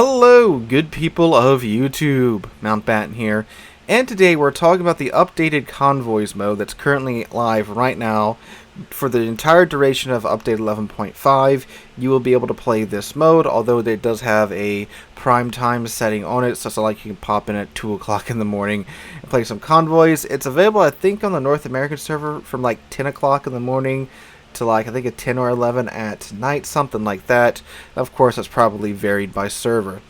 Hello, good people of YouTube. Mountbatten here, and today we're talking about the updated Convoys mode that's currently live right now. For the entire duration of update 11.5, you will be able to play this mode, although it does have a prime time setting on it, so it's not like you can pop in at 2 o'clock in the morning and play some convoys. It's available, I think, on the North American server from like 10 o'clock in the morning to like I think at 10 or 11 at night, something like that. Of course, that's probably varied by server.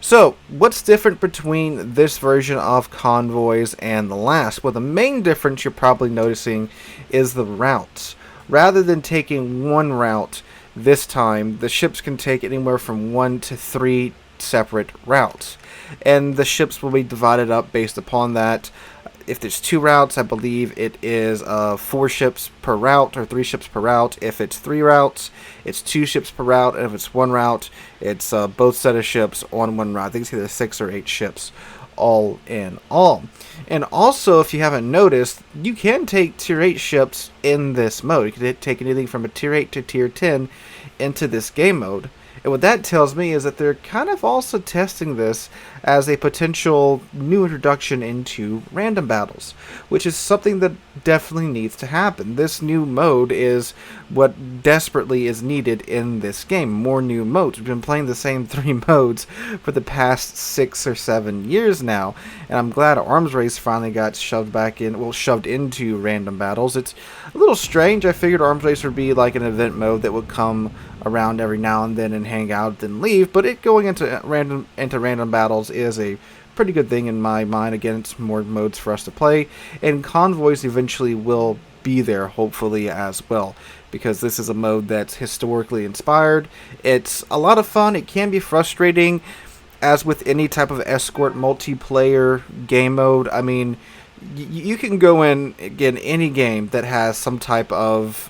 So, what's different between this version of Convoys and the last? Well, the main difference you're probably noticing is the routes. Rather than taking one route this time, the ships can take anywhere from 1 to 3 separate routes. And the ships will be divided up based upon that. If there's 2 routes, I believe it is 4 ships per route, or 3 ships per route. If it's 3 routes, it's 2 ships per route. And if it's 1 route, it's both set of ships on 1 route. I think it's either 6 or 8 ships all in all. And also, if you haven't noticed, you can take tier 8 ships in this mode. You can take anything from a tier 8 to tier 10 into this game mode. And what that tells me is that they're kind of also testing this as a potential new introduction into random battles, which is something that definitely needs to happen. This new mode is what desperately is needed in this game. More new modes. We've been playing the same 3 modes for the past 6 or 7 years now, and I'm glad Arms Race finally got shoved into random battles. It's a little strange. I figured Arms Race would be like an event mode that would come around every now and then and hang out then leave, but it going into random battles is a pretty good thing in my mind. Again, it's more modes for us to play, and Convoys eventually will be there, hopefully, as well, because this is a mode that's historically inspired. It's a lot of fun. It can be frustrating, as with any type of escort multiplayer game mode. I mean, you can go in, again, any game that has some type of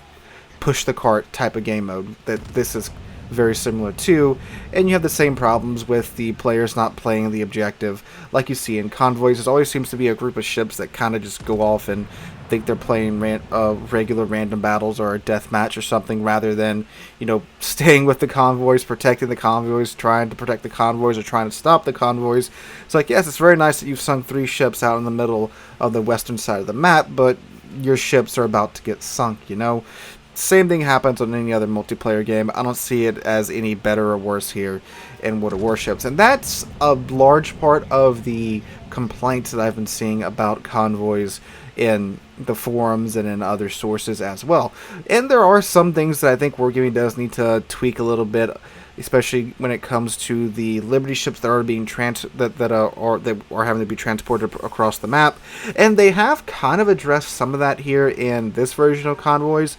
push the cart type of game mode that this is very similar to, and you have the same problems with the players not playing the objective like you see in Convoys. There always seems to be a group of ships that kind of just go off and think they're playing regular random battles or a death match or something, rather than, you know, staying with the convoys, protecting the convoys, trying to protect the convoys, or trying to stop the convoys. It's like, yes, it's very nice that you've sunk 3 ships out in the middle of the western side of the map, but your ships are about to get sunk, you know? Same thing happens on any other multiplayer game. I don't see it as any better or worse here in World of Warships. And that's a large part of the complaints that I've been seeing about Convoys in the forums and in other sources as well. And there are some things that I think Wargaming does need to tweak a little bit, especially when it comes to the Liberty ships that are being that are having to be transported across the map, and they have kind of addressed some of that here in this version of Convoys.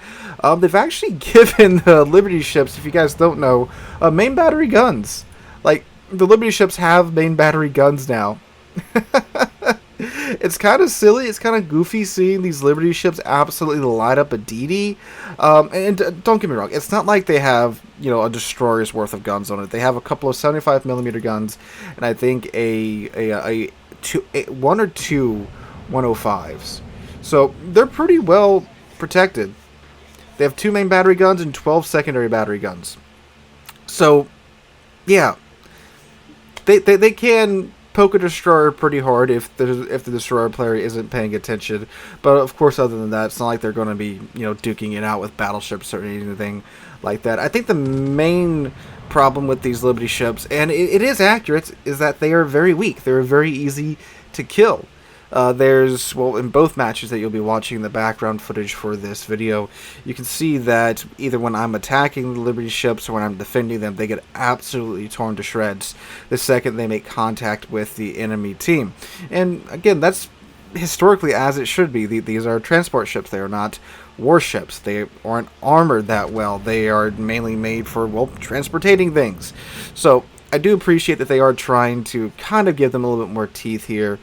They've actually given the Liberty ships, if you guys don't know, main battery guns. Like, the Liberty ships have main battery guns now. It's kind of silly, it's kind of goofy seeing these Liberty ships absolutely light up a DD. And don't get me wrong, it's not like they have, you know, a destroyer's worth of guns on it. They have a couple of 75mm guns, and I think one or two 105s. So they're pretty well protected. They have 2 main battery guns and 12 secondary battery guns. So, yeah, they can poke a destroyer pretty hard if the destroyer player isn't paying attention. But of course, other than that, it's not like they're going to be, you know, duking it out with battleships or anything like that. I think the main problem with these Liberty ships, and it is accurate, is that they are very weak. They're very easy to kill. In both matches that you'll be watching in the background footage for this video, you can see that either when I'm attacking the Liberty ships or when I'm defending them, they get absolutely torn to shreds the second they make contact with the enemy team. And again, that's historically as it should be. These are transport ships. They are not warships. They aren't armored that well. They are mainly made for, well, transporting things. So I do appreciate that they are trying to kind of give them a little bit more teeth here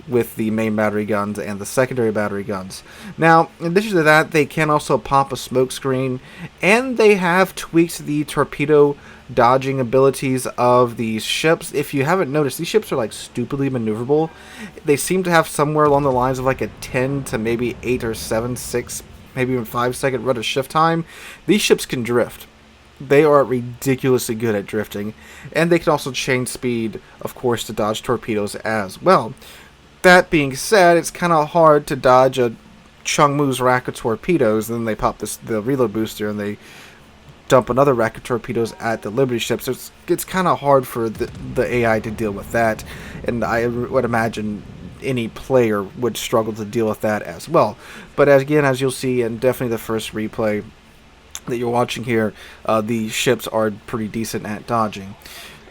with the main battery guns and the secondary battery guns. Now, in addition to that, they can also pop a smoke screen, and they have tweaked the torpedo dodging abilities of these ships. If you haven't noticed, these ships are like stupidly maneuverable. They seem to have somewhere along the lines of like a 10 to maybe 8 or 7, 6, maybe even 5 second rudder shift time. These ships can drift. They are ridiculously good at drifting, and they can also change speed, of course, to dodge torpedoes as well. That being said, it's kind of hard to dodge a Chungmu's rack of torpedoes, and then they pop the reload booster and they dump another rack of torpedoes at the Liberty ships. So it's kind of hard for the AI to deal with that, and I would imagine any player would struggle to deal with that as well. But as you'll see in definitely the first replay that you're watching here, the ships are pretty decent at dodging.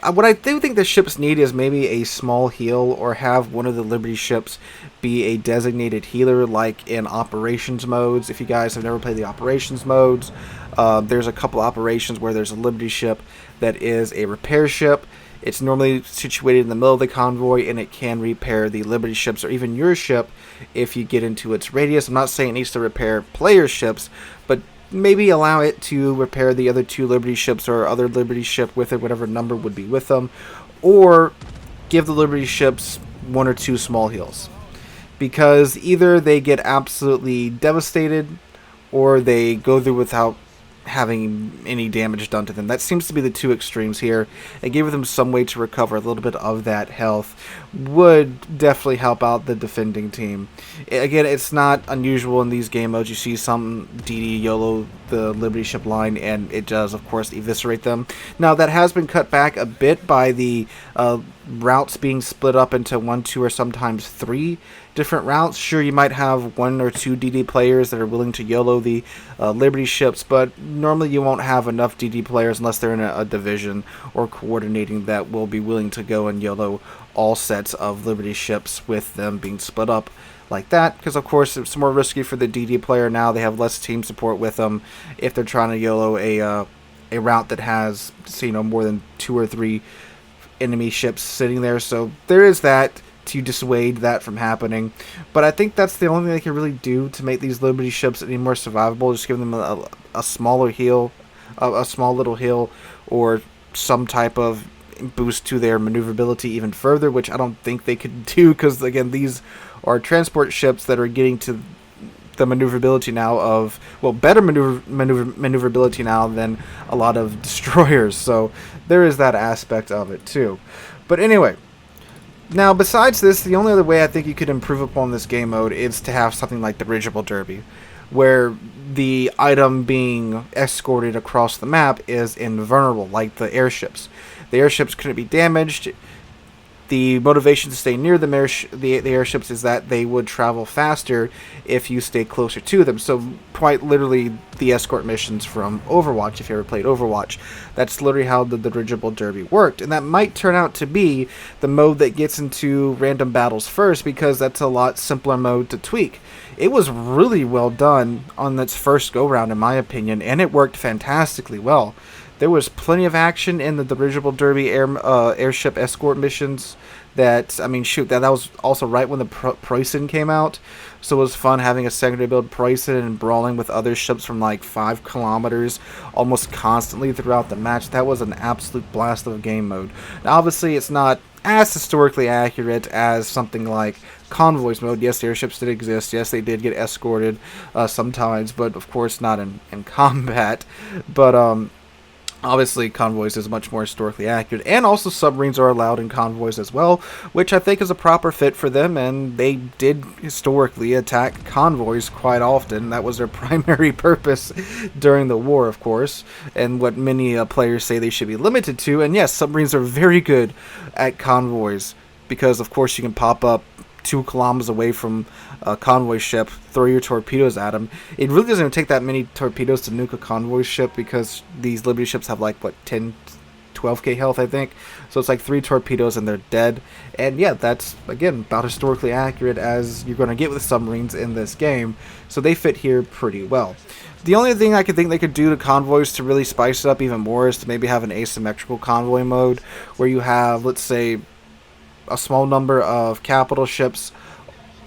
What I do think the ships need is maybe a small heal, or have one of the Liberty ships be a designated healer, like in operations modes. If you guys have never played the operations modes, there's a couple operations where there's a Liberty ship that is a repair ship. It's normally situated in the middle of the convoy, and it can repair the Liberty ships or even your ship if you get into its radius. I'm not saying it needs to repair player ships, but maybe allow it to repair the other two Liberty ships or other Liberty ship with it, whatever number would be with them, or give the Liberty ships one or two small heals, because either they get absolutely devastated or they go through without having any damage done to them. That seems to be the two extremes here, and giving them some way to recover a little bit of that health would definitely help out the defending team. Again, it's not unusual in these game modes. You see some DD YOLO the Liberty ship line, and it does, of course, eviscerate them. Now, that has been cut back a bit by the routes being split up into 1, 2, or sometimes 3 different routes. Sure, you might have 1 or 2 DD players that are willing to YOLO the Liberty ships, but normally you won't have enough DD players unless they're in a division or coordinating that will be willing to go and YOLO all sets of Liberty ships with them being split up like that, because of course it's more risky for the DD player. Now they have less team support with them if they're trying to YOLO a route that has, more than 2 or 3 enemy ships sitting there. So there is that to dissuade that from happening. But I think that's the only thing they can really do to make these Liberty ships any more survivable. Just give them a smaller heal, a small little heal, or some type of boost to their maneuverability even further, which I don't think they could do, because again, these are transport ships that are getting to the maneuverability now of, well, better maneuverability now than a lot of destroyers. So there is that aspect of it too. But anyway, now besides this, the only other way I think you could improve upon this game mode is to have something like dirigible derby, where the item being escorted across the map is invulnerable, like the airships. The airships couldn't be damaged. The motivation to stay near the airships is that they would travel faster if you stay closer to them. So quite literally the escort missions from Overwatch, if you ever played Overwatch, that's literally how the dirigible derby worked. And that might turn out to be the mode that gets into random battles first, because that's a lot simpler mode to tweak. It was really well done on its first go-round, in my opinion, and it worked fantastically well. There was plenty of action in the dirigible derby airship escort missions. That was also right when the Preußen came out, so it was fun having a secondary build Preußen and brawling with other ships from like 5 kilometers almost constantly throughout the match. That was an absolute blast of a game mode. Now, obviously, it's not as historically accurate as something like Convoys Mode. Yes, the airships did exist. Yes, they did get escorted sometimes, but of course not in combat. But obviously, Convoys is much more historically accurate, and also submarines are allowed in Convoys as well, which I think is a proper fit for them, and they did historically attack convoys quite often. That was their primary purpose during the war, of course, and what many players say they should be limited to. And yes, submarines are very good at convoys, because of course you can pop up 2 kilometers away from a convoy ship, throw your torpedoes at them. It really doesn't even take that many torpedoes to nuke a convoy ship, because these Liberty ships have like, 10, 12k health, I think. So it's like 3 torpedoes and they're dead. And yeah, that's, again, about historically accurate as you're going to get with submarines in this game. So they fit here pretty well. The only thing I could think they could do to convoys to really spice it up even more is to maybe have an asymmetrical convoy mode, where you have, let's say, a small number of capital ships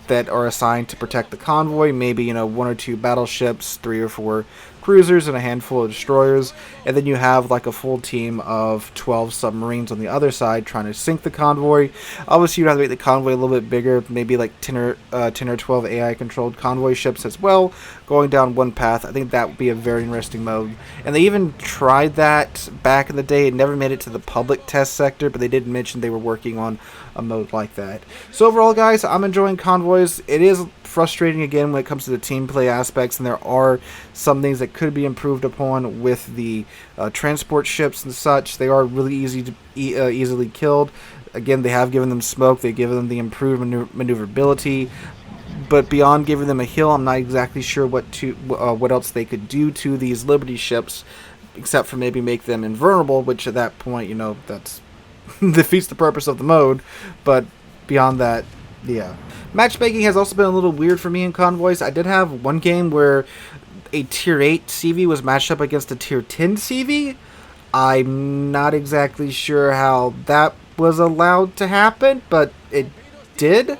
that are assigned to protect the convoy, maybe 1 or 2 battleships, 3 or 4 cruisers and a handful of destroyers, and then you have like a full team of 12 submarines on the other side trying to sink the convoy. Obviously, you'd have to make the convoy a little bit bigger, maybe like 10 or 12 AI-controlled convoy ships as well, going down one path. I think that would be a very interesting mode. And they even tried that back in the day. It never made it to the public test sector, but they did mention they were working on a mode like that. So overall, guys, I'm enjoying Convoys. It is frustrating again when it comes to the team play aspects, and there are some things that could be improved upon with the transport ships and such. They are really easy to easily killed. Again, they have given them smoke. They've given them the improved maneuverability. But beyond giving them a heal, I'm not exactly sure what else they could do to these Liberty ships, except for maybe make them invulnerable, which at that point, you know, that's defeats the purpose of the mode. But beyond that, yeah. Matchmaking has also been a little weird for me in Convoys. I did have one game where a tier 8 CV was matched up against a tier 10 CV. I'm not exactly sure how that was allowed to happen, but it did.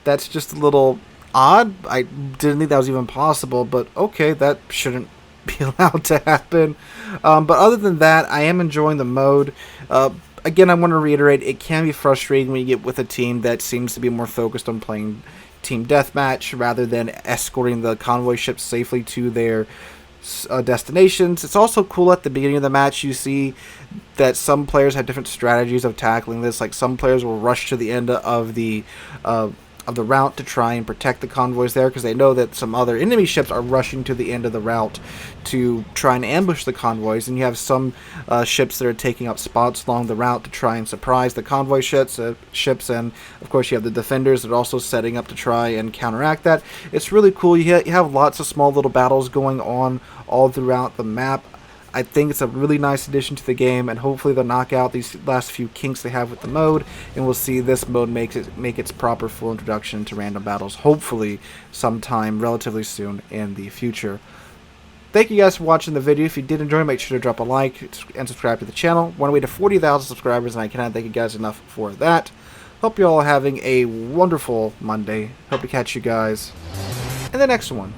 That's just a little odd. I didn't think that was even possible, but okay, that shouldn't be allowed to happen. But other than that, I am enjoying the mode. Again, I want to reiterate, it can be frustrating when you get with a team that seems to be more focused on playing team deathmatch rather than escorting the convoy ships safely to their destinations. It's also cool at the beginning of the match you see that some players have different strategies of tackling this. Like some players will rush to the end of the route to try and protect the convoys there, because they know that some other enemy ships are rushing to the end of the route to try and ambush the convoys, and you have some ships that are taking up spots along the route to try and surprise the convoy ships, and of course you have the defenders that are also setting up to try and counteract that. It's really cool. You have lots of small little battles going on all throughout the map. I think it's a really nice addition to the game, and hopefully they'll knock out these last few kinks they have with the mode, and we'll see this mode make its proper full introduction to random battles, hopefully sometime relatively soon in the future. Thank you guys for watching the video. If you did enjoy, make sure to drop a like and subscribe to the channel. We're on our way to 40,000 subscribers, and I cannot thank you guys enough for that. Hope you all are having a wonderful Monday. Hope to catch you guys in the next one.